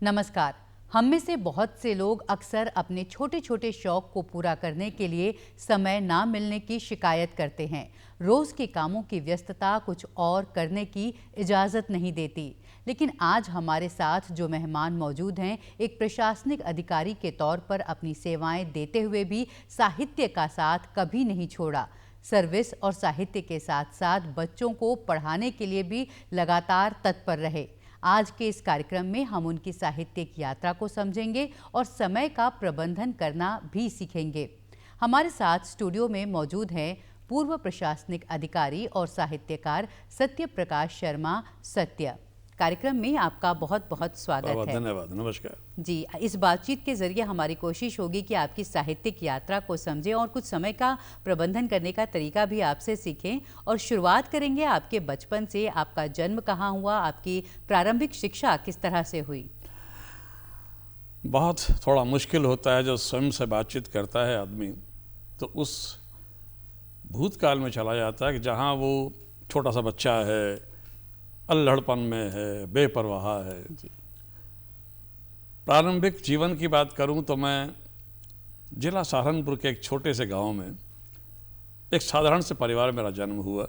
नमस्कार। हम में से बहुत से लोग अक्सर अपने छोटे छोटे शौक को पूरा करने के लिए समय ना मिलने की शिकायत करते हैं। रोज के कामों की व्यस्तता कुछ और करने की इजाज़त नहीं देती। लेकिन आज हमारे साथ जो मेहमान मौजूद हैं, एक प्रशासनिक अधिकारी के तौर पर अपनी सेवाएं देते हुए भी साहित्य का साथ कभी नहीं छोड़ा। सर्विस और साहित्य के साथ साथ बच्चों को पढ़ाने के लिए भी लगातार तत्पर रहे। आज के इस कार्यक्रम में हम उनकी साहित्यिक यात्रा को समझेंगे और समय का प्रबंधन करना भी सीखेंगे। हमारे साथ स्टूडियो में मौजूद हैं पूर्व प्रशासनिक अधिकारी और साहित्यकार सत्य प्रकाश शर्मा। सत्य, कार्यक्रम में आपका बहुत बहुत स्वागत है। धन्यवाद। नमस्कार जी, इस बातचीत के जरिए हमारी कोशिश होगी कि आपकी साहित्यिक यात्रा को समझें और कुछ समय का प्रबंधन करने का तरीका भी आपसे सीखें। और शुरुआत करेंगे आपके बचपन से। आपका जन्म कहाँ हुआ, आपकी प्रारंभिक शिक्षा किस तरह से हुई? बहुत थोड़ा मुश्किल होता है जब स्वयं से बातचीत करता है आदमी, तो उस भूतकाल में चला जाता है कि जहाँ वो छोटा सा बच्चा है, अल्हड़पन में है, बेपरवाह है। जी। प्रारंभिक जीवन की बात करूं तो मैं जिला सहारनपुर के एक छोटे से गांव में एक साधारण से परिवार में मेरा जन्म हुआ,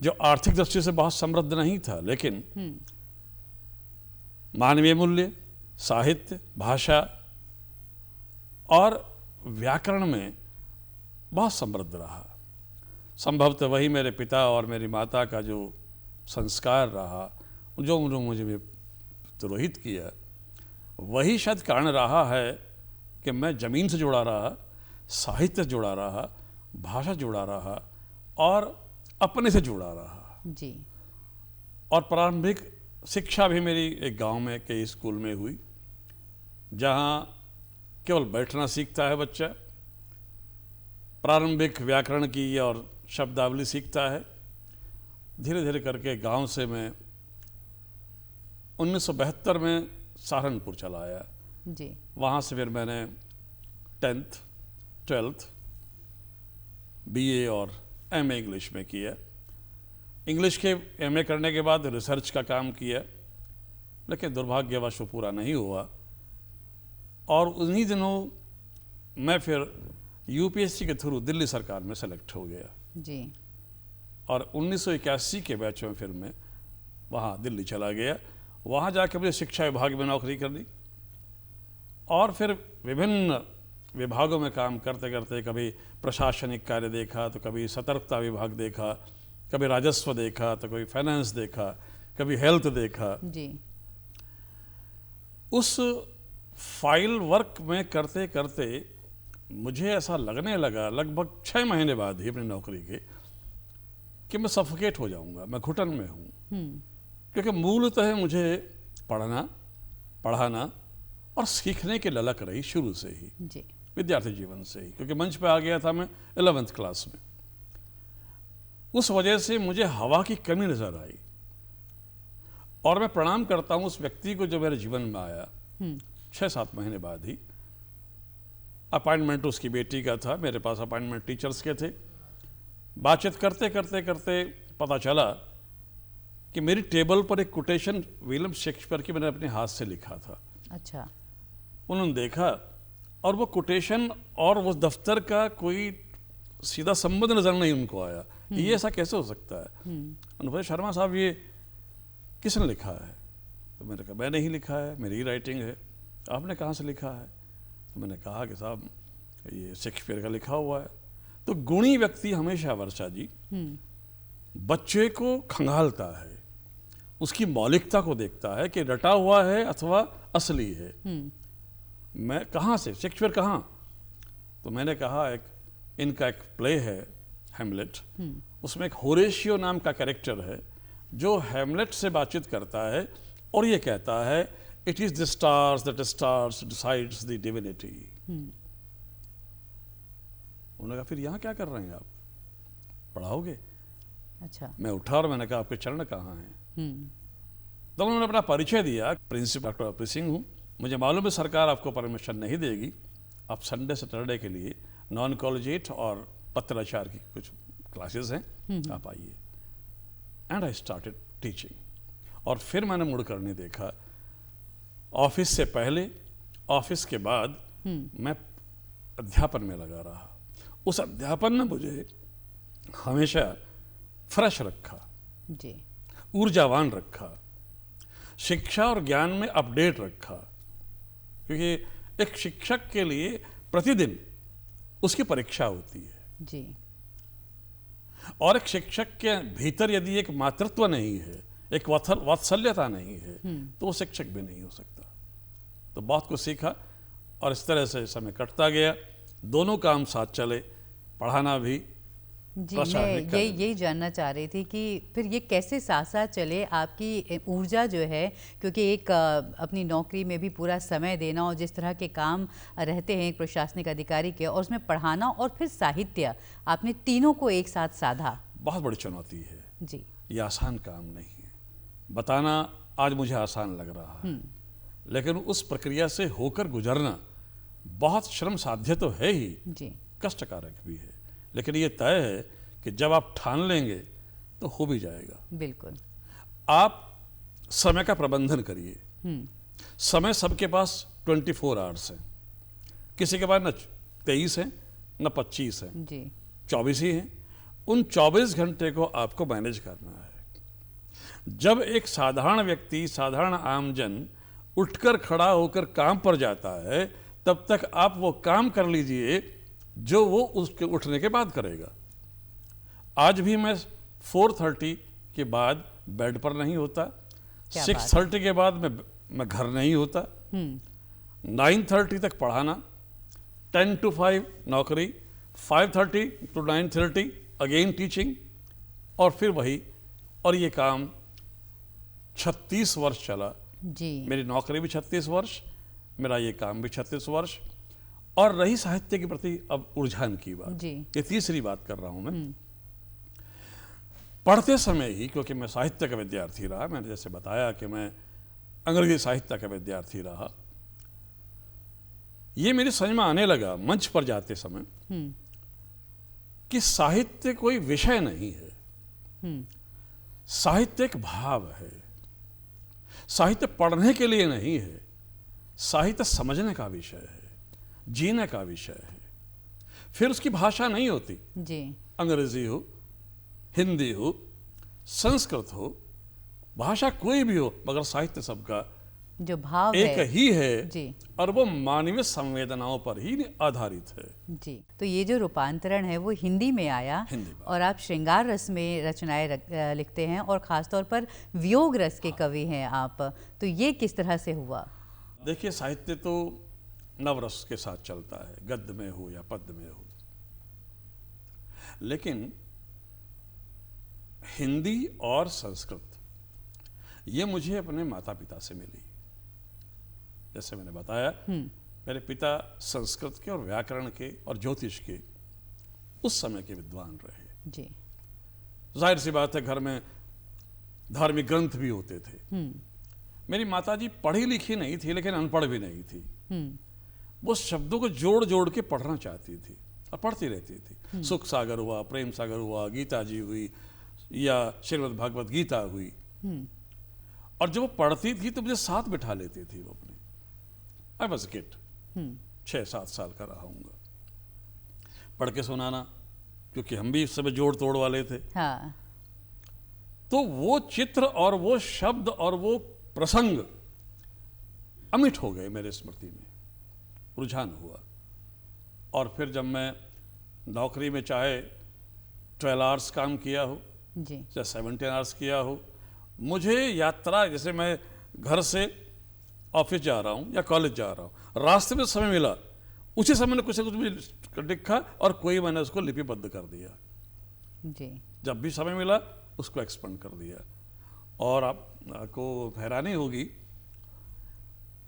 जो आर्थिक दृष्टि से बहुत समृद्ध नहीं था, लेकिन मानवीय मूल्य, साहित्य, भाषा और व्याकरण में बहुत समृद्ध रहा। संभवतः वही मेरे पिता और मेरी माता का जो संस्कार रहा, जो उन्होंने मुझे पुरोहित किया, वही शायद कारण रहा है कि मैं ज़मीन से जुड़ा रहा, साहित्य से जुड़ा रहा, भाषा जुड़ा रहा और अपने से जुड़ा रहा। जी। और प्रारंभिक शिक्षा भी मेरी एक गांव में के स्कूल में हुई, जहां केवल बैठना सीखता है बच्चा, प्रारंभिक व्याकरण की और शब्दावली सीखता है। धीरे धीरे करके गांव से मैं 1972 में सहारनपुर चला आया। जी। वहाँ से फिर मैंने 10th 12th BA और MA इंग्लिश में किया। इंग्लिश के MA करने के बाद रिसर्च का काम किया, लेकिन दुर्भाग्यवश वो पूरा नहीं हुआ। और उन्हीं दिनों मैं फिर UPSC के थ्रू दिल्ली सरकार में सेलेक्ट हो गया। जी। और 1981 के बैच में फिर मैं वहाँ दिल्ली चला गया। वहाँ जाकर मुझे शिक्षा विभाग में नौकरी कर ली और फिर विभिन्न विभागों में काम करते करते कभी प्रशासनिक कार्य देखा, तो कभी सतर्कता विभाग देखा, कभी राजस्व देखा, तो कभी फाइनेंस देखा, कभी हेल्थ देखा। जी। उस फाइल वर्क में करते करते मुझे ऐसा लगने लगा लगभग 6 महीने बाद ही अपनी नौकरी के, कि मैं सफोकेट हो जाऊंगा, मैं घुटन में हूँ। क्योंकि मूलतः मुझे पढ़ना, पढ़ाना और सीखने की ललक रही शुरू से ही, जी। विद्यार्थी जीवन से ही, क्योंकि मंच पे आ गया था मैं 11th क्लास में। उस वजह से मुझे हवा की कमी नजर आई और मैं प्रणाम करता हूँ उस व्यक्ति को जो मेरे जीवन में आया 6-7 महीने बाद ही। अपॉइंटमेंट उसकी बेटी का था, मेरे पास अपॉइंटमेंट टीचर्स के थे। बातचीत करते करते करते पता चला कि मेरी टेबल पर एक कोटेशन विलियम शेक्सपियर की मैंने अपने हाथ से लिखा था। अच्छा। उन्होंने देखा और वो कोटेशन और वो दफ्तर का कोई सीधा संबंध नजर नहीं उनको आया। ये ऐसा कैसे हो सकता है? उन्होंने बोला, शर्मा साहब ये किसने लिखा है? तो मैंने कहा मैंने ही लिखा है, मेरी ही राइटिंग है। आपने कहाँ से लिखा है? तो मैंने कहा कि साहब ये शेक्सपियर का लिखा हुआ है। तो गुणी व्यक्ति हमेशा, वर्षा जी, बच्चे को खंगालता है, उसकी मौलिकता को देखता है कि रटा हुआ है अथवा असली है। मैं कहाँ से, शेक्सपियर कहाँ? तो मैंने कहा इनका एक प्ले है हैमलेट, उसमें एक होरेशियो नाम का कैरेक्टर है जो हैमलेट से बातचीत करता है और ये कहता है, it is the stars that stars decides the divinity. उन्होंने कहा फिर यहाँ क्या कर रहे हैं आप, पढ़ाओगे? अच्छा। मैं उठा और मैंने कहा आपके चरण कहाँ हैं? तो उन्होंने अपना परिचय दिया, प्रिंसिपल डॉक्टर अप्री सिंह हूँ, मुझे मालूम है सरकार आपको परमिशन नहीं देगी, आप संडे सैटरडे के लिए नॉन कॉलेजिएट और पत्राचार की कुछ क्लासेस हैं, आप आइए। And I started teaching. और फिर मैंने मुड़ कर नहीं देखा। ऑफिस से पहले, ऑफिस के बाद मैं अध्यापन में लगा रहा। उस अध्यापन ने मुझे हमेशा फ्रेश रखा, जी, ऊर्जावान रखा, शिक्षा और ज्ञान में अपडेट रखा। क्योंकि एक शिक्षक के लिए प्रतिदिन उसकी परीक्षा होती है, जी, और एक शिक्षक के भीतर यदि एक मातृत्व नहीं है, एक वात्सल्यता नहीं है, तो वो शिक्षक भी नहीं हो सकता। तो बहुत कुछ सीखा और इस तरह से समय कटता गया। दोनों काम साथ चले, पढ़ाना भी, जी। प्रशासनिक मैं कार्य यही जानना चाह रही थी कि फिर ये कैसे साथ साथ चले, आपकी ऊर्जा जो है, क्योंकि एक अपनी नौकरी में भी पूरा समय देना और जिस तरह के काम रहते हैं एक प्रशासनिक अधिकारी के, और उसमें पढ़ाना और फिर साहित्य, आपने तीनों को एक साथ साधा। बहुत बड़ी चुनौती है। जी, ये आसान काम नहीं है। बताना आज मुझे आसान लग रहा है, लेकिन उस प्रक्रिया से होकर गुजरना बहुत श्रम साध्य तो है ही, जी, कष्टकारक भी है। लेकिन ये तय है कि जब आप ठान लेंगे तो हो भी जाएगा। बिल्कुल। आप समय का प्रबंधन करिए। समय सबके पास 24 आवर्स है, किसी के पास न 23 है न 25 है, जी, 24 ही है। उन 24 घंटे को आपको मैनेज करना है। जब एक साधारण व्यक्ति, साधारण आमजन उठकर खड़ा होकर काम पर जाता है, तब तक आप वो काम कर लीजिए जो वो उसके उठने के बाद करेगा। आज भी मैं 4:30 के बाद बेड पर नहीं होता, 6:30 के बाद मैं घर नहीं होता, 9:30 तक पढ़ाना, 10 to 5 नौकरी, 5:30 to 9:30 अगेन टीचिंग, और फिर वही। और ये काम 36 वर्ष चला। जी, मेरी नौकरी भी 36 वर्ष, मेरा ये काम भी 36 वर्ष। और रही साहित्य के प्रति अब रुझान की बात, जी, ये तीसरी बात कर रहा हूं मैं। पढ़ते समय ही, क्योंकि मैं साहित्य का विद्यार्थी रहा, मैंने जैसे बताया कि मैं अंग्रेजी साहित्य का विद्यार्थी रहा, ये मेरी समझ में आने लगा मंच पर जाते समय कि साहित्य कोई विषय नहीं है, साहित्य एक भाव है। साहित्य पढ़ने के लिए नहीं है, साहित्य समझने का विषय है, जीने का विषय है। फिर उसकी भाषा नहीं होती, जी, अंग्रेजी हो, हिंदी हो, संस्कृत हो, भाषा कोई भी हो, मगर साहित्य सबका जो भाव एक है। ही है, जी, और वो मानवीय संवेदनाओं पर ही आधारित है। जी। तो ये जो रूपांतरण है वो हिंदी में आया, हिंदी में। और आप श्रृंगार रस में रचनाएं लिखते हैं, और ख़ासतौर पर वियोग रस के कवि हैं आप। तो ये किस तरह से हुआ? देखिए, साहित्य तो नवरस के साथ चलता है, गद्य में हो या पद्य में हो। लेकिन हिंदी और संस्कृत ये मुझे अपने माता पिता से मिली। जैसे मैंने बताया, मेरे पिता संस्कृत के और व्याकरण के और ज्योतिष के उस समय के विद्वान रहे। जी, जाहिर सी बात है, घर में धार्मिक ग्रंथ भी होते थे। मेरी माताजी पढ़ी लिखी नहीं थी, लेकिन अनपढ़ भी नहीं थी। वो शब्दों को जोड़ जोड़ के पढ़ना चाहती थी और पढ़ती रहती थी। सुख सागर हुआ, प्रेम सागर हुआ, गीता जी हुई, या श्रीमद् भागवत गीता हुई। और जब वो पढ़ती थी तो मुझे साथ बिठा लेती थी वो अपने। आई वॉज किड, 6-7 साल का रहा हूँगा। पढ़ के सुनाना, क्योंकि हम भी उस समय जोड़ तोड़ वाले थे। हाँ, तो वो चित्र और वो शब्द और वो प्रसंग अमिट हो गए मेरे स्मृति में, रुझान हुआ। और फिर जब मैं नौकरी में चाहे 12 आवर्स काम किया हो, जी, या 17 आवर्स किया हो, मुझे यात्रा, जैसे मैं घर से ऑफिस जा रहा हूँ या कॉलेज जा रहा हूँ, रास्ते में समय मिला, उसी समय ने कुछ न कुछ लिखा और कोई मैंने उसको लिपिबद्ध कर दिया। जी, जब भी समय मिला उसको एक्सपेंड कर दिया। और आपको हैरानी होगी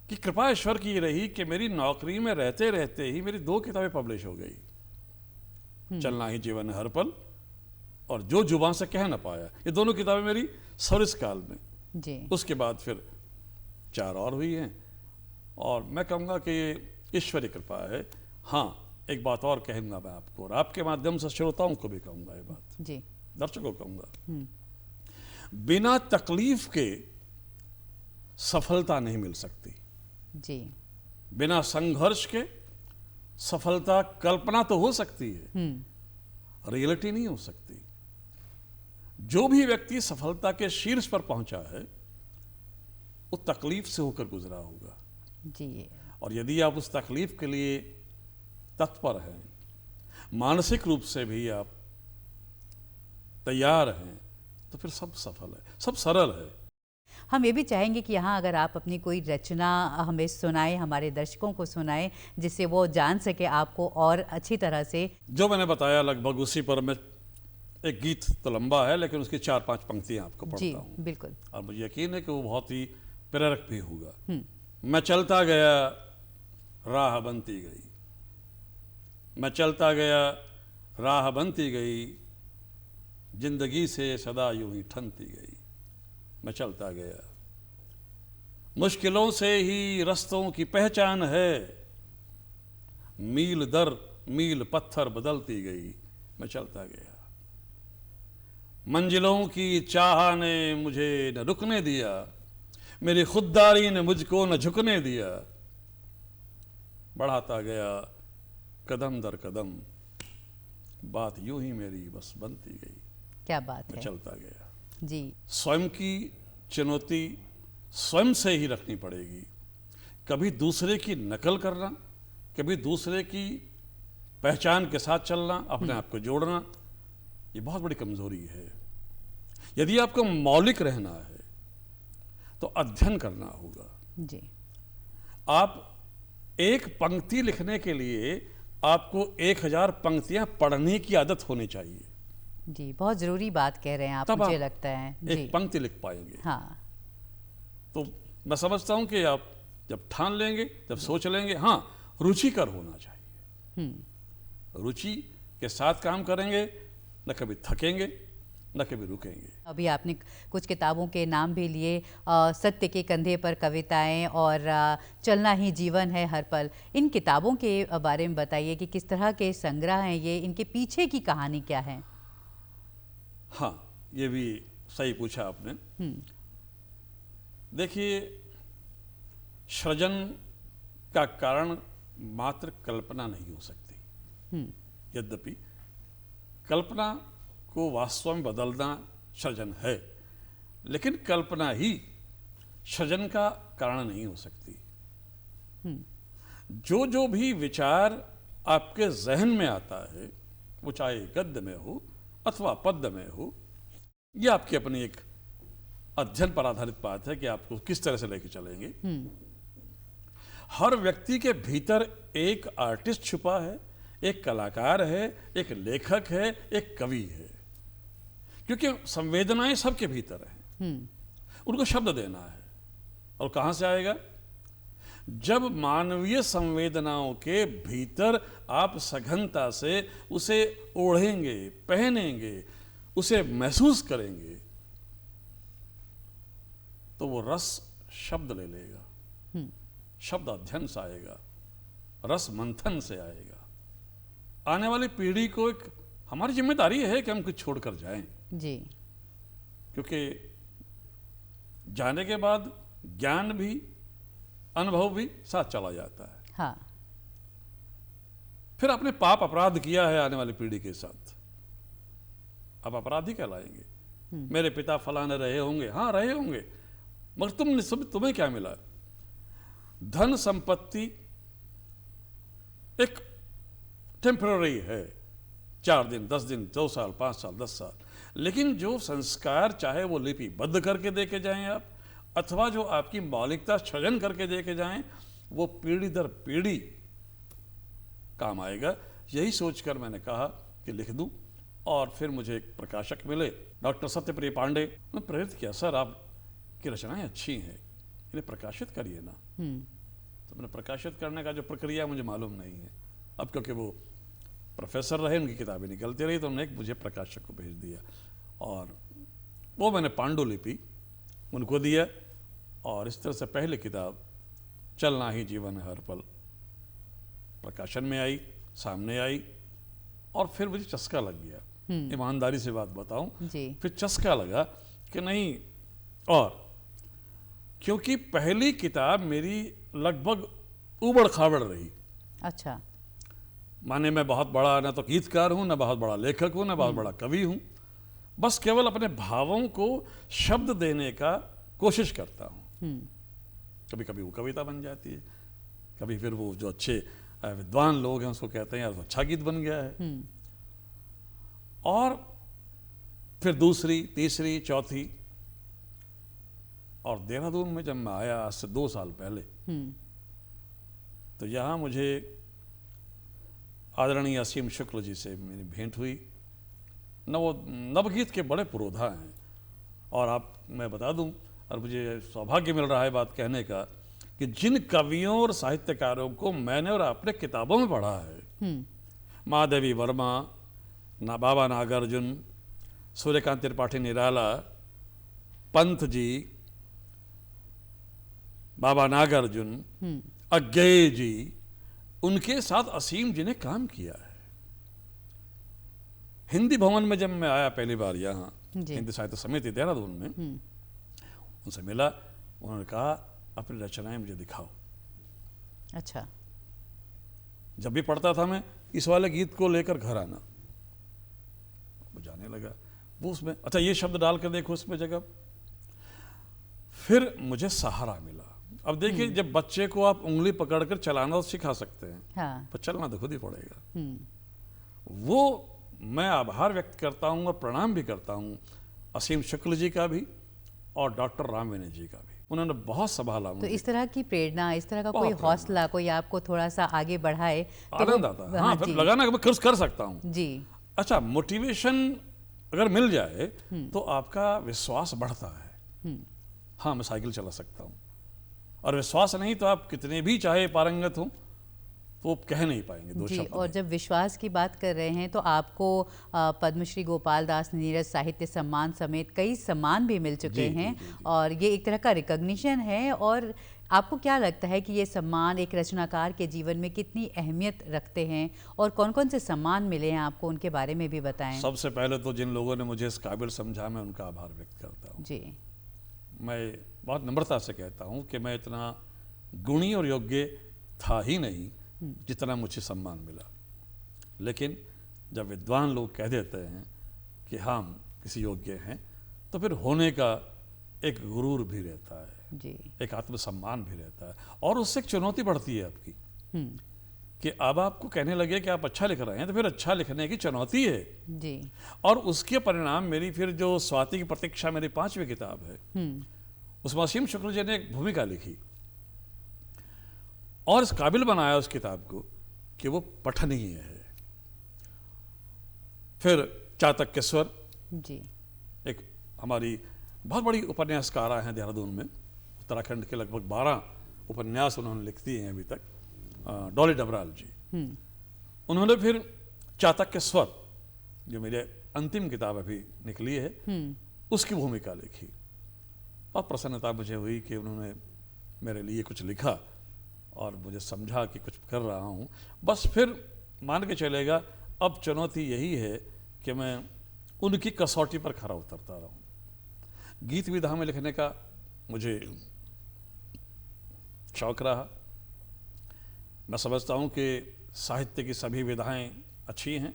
कि कृपा ईश्वर की ये रही कि मेरी नौकरी में रहते रहते ही मेरी 2 किताबें पब्लिश हो गई, चलना ही जीवन है हर पल और जो जुबान से कह ना पाया। ये दोनों किताबें मेरी सर्विस काल में। जी, उसके बाद फिर 4 और हुई हैं। और मैं कहूँगा कि ये ईश्वरी कृपा है। हाँ, एक बात और कहूँगा मैं आपको, और आपके माध्यम से श्रोताओं को भी कहूँगा ये बात, जी, दर्शकों को कहूँगा, बिना तकलीफ के सफलता नहीं मिल सकती। जी। बिना संघर्ष के सफलता कल्पना तो हो सकती है, रियलिटी नहीं हो सकती। जो भी व्यक्ति सफलता के शीर्ष पर पहुंचा है वो तकलीफ से होकर गुजरा होगा। जी। और यदि आप उस तकलीफ के लिए तत्पर हैं, मानसिक रूप से भी आप तैयार हैं, तो फिर सब सफल है, सब सरल है। हम ये भी चाहेंगे कि यहाँ अगर आप अपनी कोई रचना हमें सुनाएं, हमारे दर्शकों को सुनाएं, जिससे वो जान सके आपको और अच्छी तरह से। जो मैंने बताया लगभग उसी पर मैं एक गीत तो लंबा है लेकिन उसकी 4-5 पंक्तियां आपको जी पढ़ता हूँ बिल्कुल। और मुझे यकीन है कि वो बहुत ही प्रेरक भी होगा। मैं चलता गया, राह बनती गई। मैं चलता गया, राह बनती गई, जिंदगी से सदा यूं ही ठनती गई। मैं चलता गया, मुश्किलों से ही रस्तों की पहचान है, मील दर मील पत्थर बदलती गई। मैं चलता गया, मंजिलों की चाह ने मुझे न रुकने दिया, मेरी खुददारी ने मुझको न झुकने दिया। बढ़ाता गया कदम दर कदम, बात यूं ही मेरी बस बनती गई। क्या बात मैं है। चलता गया। जी। स्वयं की चुनौती स्वयं से ही रखनी पड़ेगी। कभी दूसरे की नकल करना, कभी दूसरे की पहचान के साथ चलना, अपने आप को जोड़ना, ये बहुत बड़ी कमजोरी है। यदि आपको मौलिक रहना है तो अध्ययन करना होगा। जी। आप एक पंक्ति लिखने के लिए आपको 1000 पंक्तियां पढ़ने की आदत होनी चाहिए। जी, बहुत ज़रूरी बात कह रहे हैं आप, तब मुझे आप लगता है। एक जी। पंक्ति लिख पाएंगे। हाँ। तो मैं समझता हूं कि आप जब ठान लेंगे, जब सोच लेंगे, हाँ रुचिकर होना चाहिए। रुचि के साथ काम करेंगे, न कभी थकेंगे न कभी रुकेंगे। अभी आपने कुछ किताबों के नाम भी लिए, सत्य के कंधे पर कविताएं और चलना ही जीवन है हर पल। इन किताबों के बारे में बताइए कि किस तरह के संग्रह हैं ये, इनके पीछे की कहानी क्या है। हाँ, ये भी सही पूछा आपने। देखिए, सृजन का कारण मात्र कल्पना नहीं हो सकती। यद्यपि कल्पना को वास्तव में बदलना सृजन है, लेकिन कल्पना ही सृजन का कारण नहीं हो सकती। जो जो भी विचार आपके जहन में आता है, वो चाहे गद्य में हो अथवा पद्य में हो, ये आपकी अपनी एक अध्ययन पर आधारित बात है कि आपको किस तरह से लेके चलेंगे। हर व्यक्ति के भीतर एक आर्टिस्ट छुपा है, एक कलाकार है, एक लेखक है, एक कवि है। क्योंकि संवेदनाएं सबके भीतर हैं, उनको शब्द देना है। और कहां से आएगा? जब मानवीय संवेदनाओं के भीतर आप सघनता से उसे ओढ़ेंगे, पहनेंगे, उसे महसूस करेंगे, तो वो रस शब्द ले लेगा। शब्द अध्ययन से आएगा, रस मंथन से आएगा। आने वाली पीढ़ी को एक हमारी जिम्मेदारी है कि हम कुछ छोड़कर जाएं। जी। क्योंकि जाने के बाद ज्ञान भी, अनुभव भी साथ चला जाता है। हाँ। फिर आपने पाप अपराध किया है आने वाली पीढ़ी के साथ, अब अपराधी कहलाएंगे। मेरे पिता फलाने रहे होंगे, हाँ रहे होंगे, मगर तुम्हें क्या मिला? धन संपत्ति एक टेम्पररी है, 4 दिन, 10 दिन, 2 साल, 5 साल, 10 साल। लेकिन जो संस्कार, चाहे वो लिपिबद्ध करके देके जाएं आप, अथवा जो आपकी मौलिकता सृजन करके देके जाएं, वो पीढ़ी दर पीढ़ी काम आएगा। यही सोचकर मैंने कहा कि लिख दूं। और फिर मुझे एक प्रकाशक मिले, डॉक्टर सत्यप्रिय पांडे ने प्रेरित किया, सर आपकी रचनाएं अच्छी हैं, इन्हें प्रकाशित करिए ना। तो मैंने प्रकाशित करने का जो प्रक्रिया मुझे मालूम नहीं है। अब क्योंकि वो प्रोफेसर रहे, उनकी किताबें निकलती रही, तो उन्होंने एक मुझे प्रकाशक को भेज दिया और वो मैंने पांडुलिपि उनको दिया। और इस तरह से पहली किताब चलना ही जीवन है हर पल प्रकाशन में आई, सामने आई। और फिर मुझे चस्का लग गया, ईमानदारी से बात बताऊं, फिर चस्का लगा कि नहीं। और क्योंकि पहली किताब मेरी लगभग उबड़ खाबड़ रही। अच्छा। माने मैं बहुत बड़ा न तो गीतकार हूँ, न बहुत बड़ा लेखक हूँ, न बहुत बड़ा कवि हूँ। बस केवल अपने भावों को शब्द देने का कोशिश करता हूँ। कभी कभी वो कविता बन जाती है, कभी फिर वो जो अच्छे विद्वान लोग हैं उसको कहते हैं यार अच्छा गीत बन गया है। और फिर दूसरी, तीसरी, चौथी। और देहरादून में जब मैं आया आज से 2 साल पहले, तो यहाँ मुझे आदरणीय असीम शुक्ल जी से मेरी भेंट हुई। नवगीत के बड़े पुरोधा हैं। और मैं बता दूं, और मुझे सौभाग्य मिल रहा है बात कहने का, कि जिन कवियों और साहित्यकारों को मैंने और अपने किताबों में पढ़ा है, महादेवी वर्मा, बाबा नागार्जुन, सूर्यकांत त्रिपाठी निराला, पंत जी, बाबा नागार्जुन, अज्ञेय जी, उनके साथ असीम जी ने काम किया है। हिंदी भवन में जब मैं आया पहली बार यहाँ, हिंदी साहित्य समिति देहरादून में, उनसे मिला। उन्होंने कहा अपनी रचनाएं मुझे दिखाओ। अच्छा। जब भी पढ़ता था मैं इस वाले गीत को लेकर घर आना, वो जाने लगा वो उसमें, अच्छा ये शब्द डालकर देखो उसमें जगह। फिर मुझे सहारा मिला। अब देखिए, जब बच्चे को आप उंगली पकड़कर चलाना तो सिखा सकते हैं, हाँ। पर चलना तो खुद ही पड़ेगा। वो मैं आभार व्यक्त करता हूँ और प्रणाम भी करता हूँ असीम शुक्ल जी का भी और डॉक्टर राम विनय जी का भी। उन्होंने बहुत संभाला मुझे। तो इस तरह की प्रेरणा, इस तरह का कोई हौसला, कोई आपको थोड़ा सा आगे बढ़ाए तो आनंद आता है। हाँ, फिर लगाना मैं कर सकता हूँ जी। अच्छा, मोटिवेशन अगर मिल जाए तो आपका विश्वास बढ़ता है। हाँ, मैं साइकिल चला सकता हूँ। और विश्वास नहीं तो आप कितने भी चाहे पारंगत हो तो कह नहीं पाएंगे दो जी। शब्द। और जब विश्वास की बात कर रहे हैं तो आपको पद्मश्री गोपाल दास नीरज साहित्य सम्मान समेत कई सम्मान भी मिल चुके हैं। और ये एक तरह का रिकॉग्निशन है। और आपको क्या लगता है कि ये सम्मान एक रचनाकार के जीवन में कितनी अहमियत रखते हैं, और कौन कौन से सम्मान मिले हैं आपको, उनके बारे में भी बताएं। सबसे पहले तो जिन लोगों ने मुझे इस काबिल समझा, मैं उनका आभार व्यक्त करता हूँ। जी। मैं बहुत नम्रता से कहता हूँ कि मैं इतना गुणी और योग्य था ही नहीं जितना मुझे सम्मान मिला। लेकिन जब विद्वान लोग कह देते हैं कि हम किसी योग्य हैं, तो फिर होने का एक गुरूर भी रहता है जी। एक आत्मसम्मान भी रहता है। और उससे एक चुनौती बढ़ती है आपकी, कि अब आपको कहने लगे कि आप अच्छा लिख रहे हैं, तो फिर अच्छा लिखने की चुनौती है जी। और उसके परिणाम मेरी फिर जो स्वाति की प्रतीक्षा मेरी 5वीं किताब है, उसमें असीम शुक्ल जी ने एक भूमिका लिखी और इस काबिल बनाया उस किताब को कि वो पठनीय है। फिर चातक स्वर जी। एक हमारी बहुत बड़ी उपन्यासकारा हैं देहरादून में, उत्तराखंड के लगभग 12 उपन्यास उन्होंने लिख दिए हैं अभी तक, डॉली डबराल जी। उन्होंने फिर चातक स्वर, जो मेरे अंतिम किताब अभी निकली है, उसकी भूमिका लिखी। बहुत प्रसन्नता मुझे हुई कि उन्होंने मेरे लिए कुछ लिखा और मुझे समझा कि कुछ कर रहा हूँ। बस फिर मान के चलेगा, अब चुनौती यही है कि मैं उनकी कसौटी पर खरा उतरता रहूँ। गीत विधा में लिखने का मुझे शौक रहा। मैं समझता हूँ कि साहित्य की सभी विधाएं अच्छी हैं,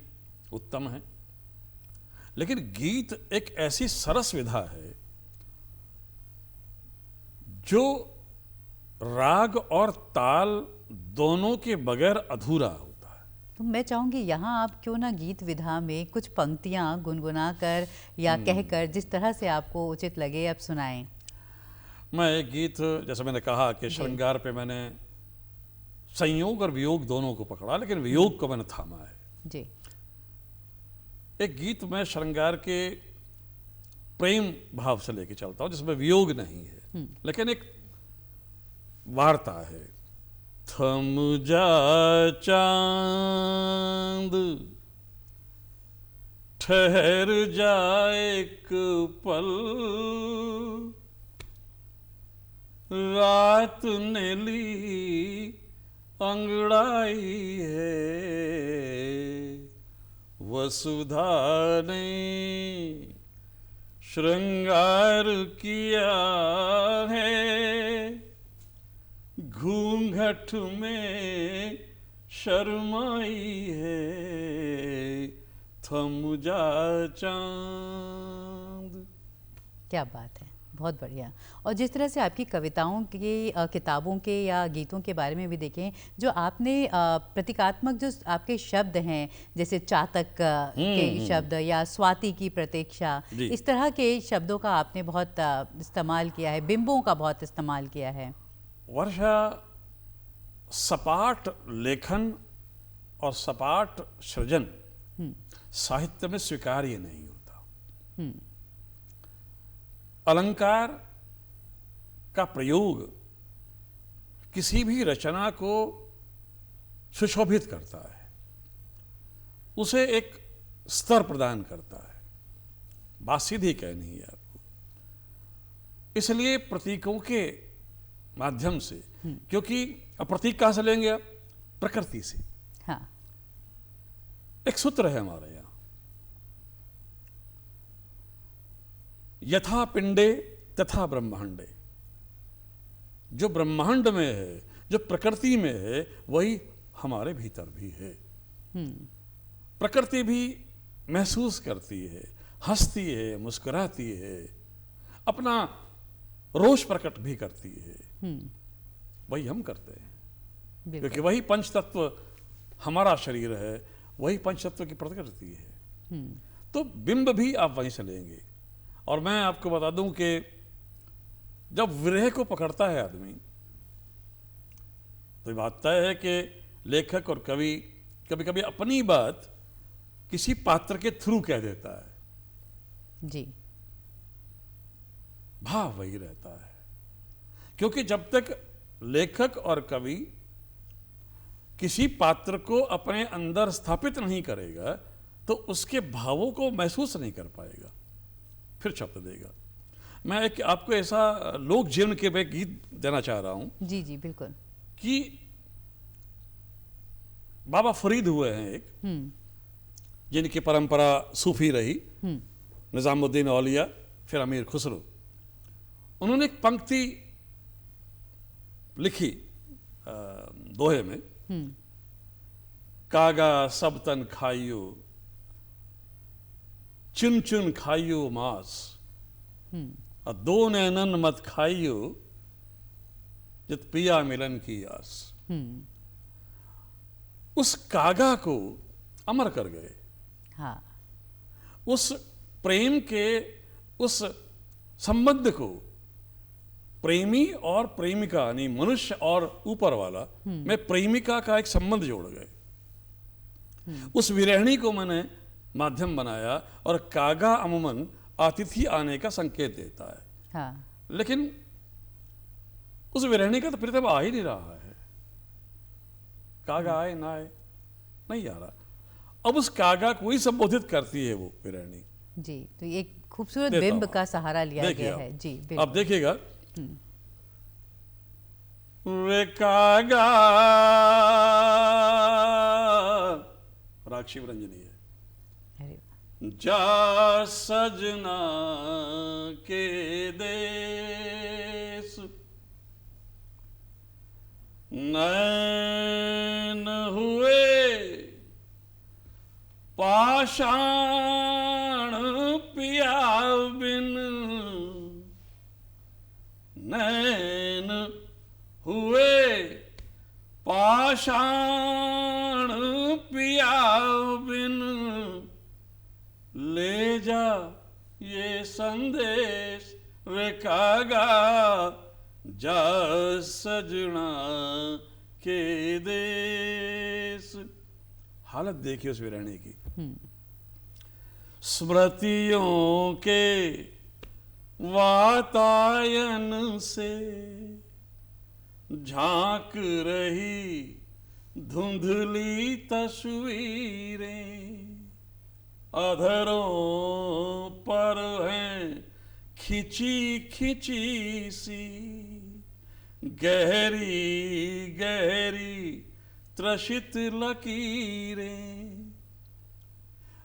उत्तम हैं, लेकिन गीत एक ऐसी सरस विधा है जो राग और ताल दोनों के बगैर अधूरा होता है। तो मैं चाहूँगी यहाँ आप क्यों ना गीत विधा में कुछ पंक्तियाँ गुनगुना कर या कहकर, जिस तरह से आपको उचित लगे, आप सुनाएं। मैं एक गीत, जैसे मैंने कहा कि श्रृंगार पे मैंने संयोग और वियोग दोनों को पकड़ा, लेकिन वियोग को मैंने थामा है जी। एक गीत मैं श्रृंगार के प्रेम भाव से लेके चलता हूँ जिसमें वियोग नहीं है, लेकिन एक वार्ता है। थम जा चांद, ठहर जा एक पल, रात ने ली अंगड़ाई है, वसुधा ने श्रृंगार किया है, घूंघट में शर्माई है, थम जा चांद। क्या बात है, बहुत बढ़िया। और जिस तरह से आपकी कविताओं के किताबों के या गीतों के बारे में भी देखें, जो आपने प्रतीकात्मक जो आपके शब्द हैं, जैसे चातक के शब्द या स्वाति की प्रतीक्षा, इस तरह के शब्दों का आपने बहुत इस्तेमाल किया है, बिंबों का बहुत इस्तेमाल किया है। वर्षा, सपाट लेखन और सपाट सृजन साहित्य में स्वीकार्य नहीं होता। अलंकार का प्रयोग किसी भी रचना को सुशोभित करता है, उसे एक स्तर प्रदान करता है। बात सीधी कहनी है आपको। इसलिए प्रतीकों के माध्यम से, क्योंकि अब प्रतीक कहां से लेंगे आप? प्रकृति से। हाँ। एक सूत्र है हमारे यहां, यथा पिंडे तथा ब्रह्मांडे। जो ब्रह्मांड में है, जो प्रकृति में है, वही हमारे भीतर भी है। प्रकृति भी महसूस करती है, हंसती है, मुस्कुराती है, अपना रोष प्रकट भी करती है। वही हम करते हैं, क्योंकि वही पंच तत्व हमारा शरीर है, वही पंच तत्व की प्रकृति है। तो बिंब भी आप वहीं से लेंगे। और मैं आपको बता दूं कि जब विरह को पकड़ता है आदमी, तो बात तय है कि लेखक और कवि कभी कभी अपनी बात किसी पात्र के थ्रू कह देता है। जी। भाव वही रहता है, क्योंकि जब तक लेखक और कवि किसी पात्र को अपने अंदर स्थापित नहीं करेगा, तो उसके भावों को महसूस नहीं कर पाएगा, फिर शब्द देगा। मैं एक आपको ऐसा लोक जीवन के एक गीत देना चाह रहा हूं। जी जी बिल्कुल। कि बाबा फरीद हुए हैं एक, जिनकी परंपरा सूफी रही, निजामुद्दीन औलिया, फिर अमीर खुसरो। उन्होंने एक पंक्ति लिखी दोहे में, कागा सब तन खाइयो, चुन चुन खाइयो मांस, और दो नैनन मत खाइयो, जित पिया मिलन की आस। उस कागा को अमर कर गए। हाँ। उस प्रेम के उस संबंध को प्रेमी और प्रेमिका, यानी मनुष्य और ऊपर वाला, में प्रेमिका का एक संबंध जोड़ गए। उस विरहणी को मैंने माध्यम बनाया, और कागा अमूमन अतिथि आने का संकेत देता है। हाँ। लेकिन उस विरहणी का तो फिर तब आ ही नहीं रहा है। कागा आए ना आए, नहीं आ रहा। अब उस कागा को ही संबोधित करती है वो विरहणी। जी, तो एक खूबसूरत बिंब का सहारा लिया गया है। जी बिल्कुल। अब देखिएगा, वे कागा, राग शिवरंजनी है। जा सजना के देश, नैन हुए पाषाण पिया बिन, नैन हुए पाषाण पिया बिन, ले जा ये संदेश वे कागा, जा सजना के देश। हालत देखिए उस विरहणी की। स्मृतियों के वातायन से झांक रही धुंधली तस्वीरें, अधरों पर हैं खिंची खिंची सी, गहरी गहरी त्रसित लकीरें,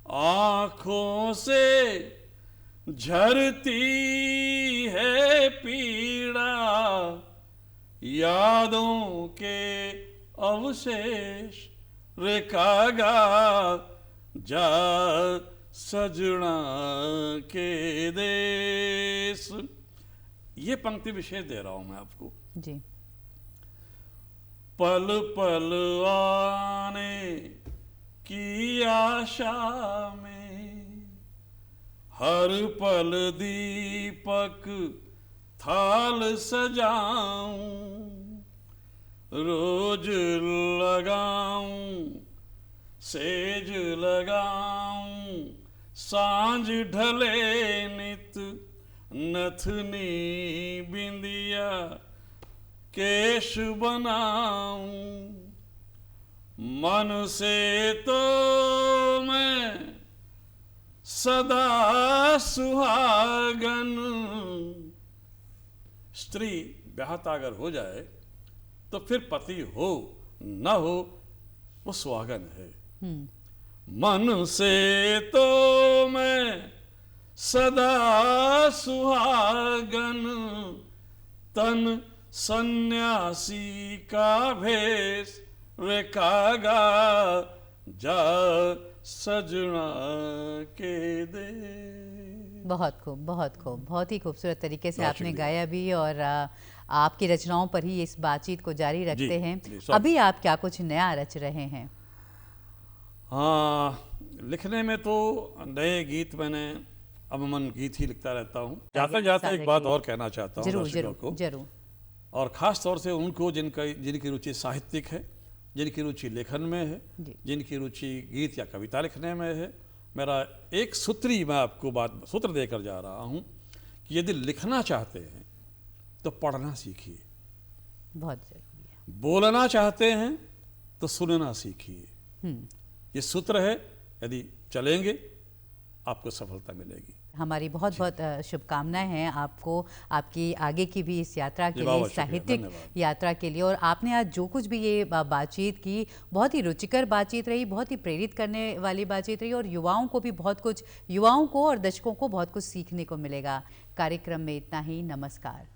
आंखों से झरती है पीड़ा, यादों के अवशेष रे कागा जा सजना के देश। ये पंक्ति विशेष दे रहा हूं मैं आपको जी। पल पल आने की आशा में हर पल दीपक थाल सजाऊं, रोज लगाऊं सेज लगाऊं, सांझ ढले नित नथनी बिंदिया केश बनाऊं, मन से तो मैं सदा सुहागन। स्त्री ब्याहता अगर हो जाए तो फिर पति हो न हो वो सुहागन है। मन से तो मैं सदा सुहागन, तन सन्यासी का भेष रे कागा जा सजना के दे। बहुत खूब, बहुत खूब, बहुत ही खूबसूरत तरीके से बहुत आपने शुक्रिया। गाया भी, और आपकी रचनाओं पर ही इस बातचीत को जारी रखते हैं। जी, सब। अभी आप क्या कुछ नया रच रहे हैं? हाँ, लिखने में तो नए गीत मैंने अमूमन गीत ही लिखता रहता हूँ। जाते जाते एक बात और कहना चाहता हूँ जरूर दर्शकों जरूर को, जरूर। और ख़ास तौर से उनको जिनकी रुचि साहित्यिक है, जिनकी रुचि लेखन में है, जी। जिनकी रुचि गीत या कविता लिखने में है। मेरा एक सूत्री मैं आपको सूत्र देकर जा रहा हूँ कि यदि लिखना चाहते हैं तो पढ़ना सीखिए, बहुत जरूरी है। बोलना चाहते हैं तो सुनना सीखिए। ये सूत्र है, यदि चलेंगे आपको सफलता मिलेगी। हमारी बहुत बहुत शुभकामनाएं हैं आपको, आपकी आगे की भी इस यात्रा के जी, लिए, बहुत शुक्रिया, साहित्यिक धन्यवाद। यात्रा के लिए। और आपने आज जो कुछ भी ये बातचीत की, बहुत ही रुचिकर बातचीत रही, बहुत ही प्रेरित करने वाली बातचीत रही, और युवाओं को भी बहुत कुछ, युवाओं को और दर्शकों को बहुत कुछ सीखने को मिलेगा। कार्यक्रम में इतना ही, नमस्कार।